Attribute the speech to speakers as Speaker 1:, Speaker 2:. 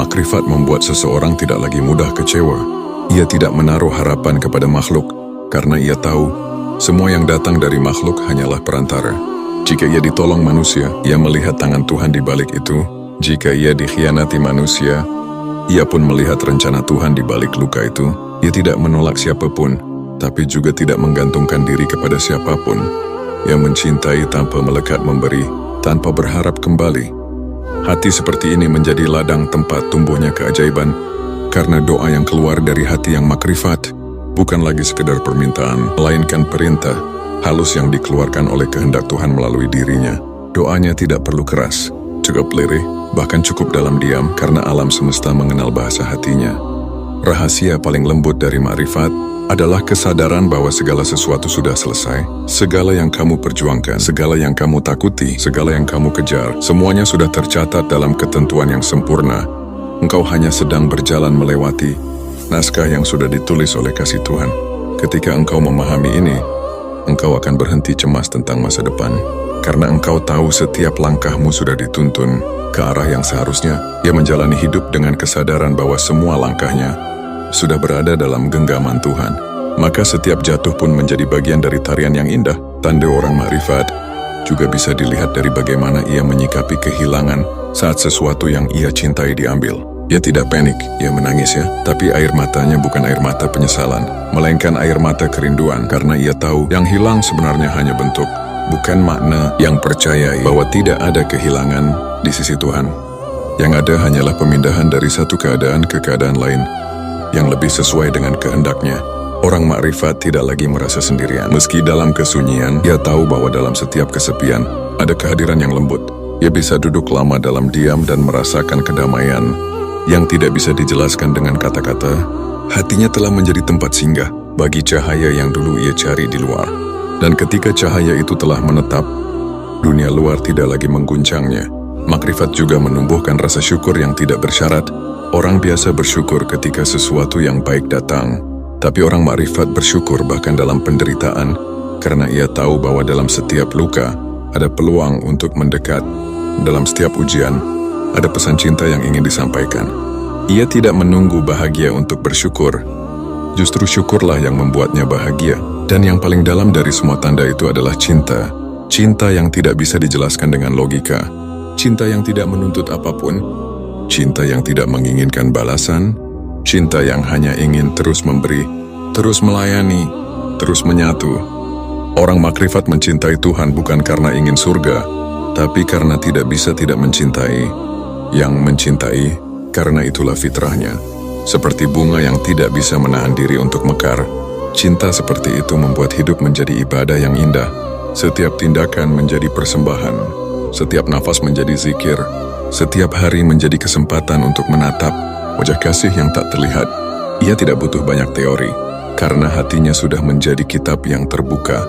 Speaker 1: Makrifat membuat seseorang tidak lagi mudah kecewa. Ia tidak menaruh harapan kepada makhluk, karena ia tahu semua yang datang dari makhluk hanyalah perantara. Jika ia ditolong manusia, ia melihat tangan Tuhan di balik itu. Jika ia dikhianati manusia, ia pun melihat rencana Tuhan di balik luka itu. Ia tidak menolak siapapun, tapi juga tidak menggantungkan diri kepada siapapun. Ia mencintai tanpa melekat memberi, tanpa berharap kembali. Hati seperti ini menjadi ladang tempat tumbuhnya keajaiban, karena doa yang keluar dari hati yang makrifat bukan lagi sekedar permintaan, melainkan perintah halus yang dikeluarkan oleh kehendak Tuhan melalui dirinya. Doanya tidak perlu keras, cukup lirih, bahkan cukup dalam diam, karena alam semesta mengenal bahasa hatinya. Rahasia paling lembut dari makrifat adalah kesadaran bahwa segala sesuatu sudah selesai. Segala yang kamu perjuangkan, segala yang kamu takuti, segala yang kamu kejar, semuanya sudah tercatat dalam ketentuan yang sempurna. Engkau hanya sedang berjalan melewati naskah yang sudah ditulis oleh kasih Tuhan. Ketika engkau memahami ini, engkau akan berhenti cemas tentang masa depan, karena engkau tahu setiap langkahmu sudah dituntun ke arah yang seharusnya. Ia menjalani hidup dengan kesadaran bahwa semua langkahnya sudah berada dalam genggaman Tuhan. Maka setiap jatuh pun menjadi bagian dari tarian yang indah. Tanda orang makrifat juga bisa dilihat dari bagaimana ia menyikapi kehilangan saat sesuatu yang ia cintai diambil. Ia tidak panik, ia menangis ya, tapi air matanya bukan air mata penyesalan, melainkan air mata kerinduan, karena ia tahu yang hilang sebenarnya hanya bentuk, bukan makna. Yang percayai bahwa tidak ada kehilangan di sisi Tuhan. Yang ada hanyalah pemindahan dari satu keadaan ke keadaan lain yang lebih sesuai dengan kehendaknya. Orang makrifat tidak lagi merasa sendirian. Meski dalam kesunyian, ia tahu bahwa dalam setiap kesepian ada kehadiran yang lembut. Ia bisa duduk lama dalam diam dan merasakan kedamaian yang tidak bisa dijelaskan dengan kata-kata. Hatinya telah menjadi tempat singgah bagi cahaya yang dulu ia cari di luar. Dan ketika cahaya itu telah menetap, dunia luar tidak lagi mengguncangnya. Makrifat juga menumbuhkan rasa syukur yang tidak bersyarat. Orang biasa bersyukur ketika sesuatu yang baik datang, tapi orang makrifat bersyukur bahkan dalam penderitaan, karena ia tahu bahwa dalam setiap luka ada peluang untuk mendekat. Dalam setiap ujian, ada pesan cinta yang ingin disampaikan. Ia tidak menunggu bahagia untuk bersyukur. Justru syukurlah yang membuatnya bahagia. Dan yang paling dalam dari semua tanda itu adalah cinta. Cinta yang tidak bisa dijelaskan dengan logika. Cinta yang tidak menuntut apapun. Cinta yang tidak menginginkan balasan. Cinta yang hanya ingin terus memberi, terus melayani, terus menyatu. Orang makrifat mencintai Tuhan bukan karena ingin surga, tapi karena tidak bisa tidak mencintai. Yang mencintai, karena itulah fitrahnya. Seperti bunga yang tidak bisa menahan diri untuk mekar, cinta seperti itu membuat hidup menjadi ibadah yang indah. Setiap tindakan menjadi persembahan, setiap nafas menjadi zikir, setiap hari menjadi kesempatan untuk menatap wajah kasih yang tak terlihat. Ia tidak butuh banyak teori, karena hatinya sudah menjadi kitab yang terbuka.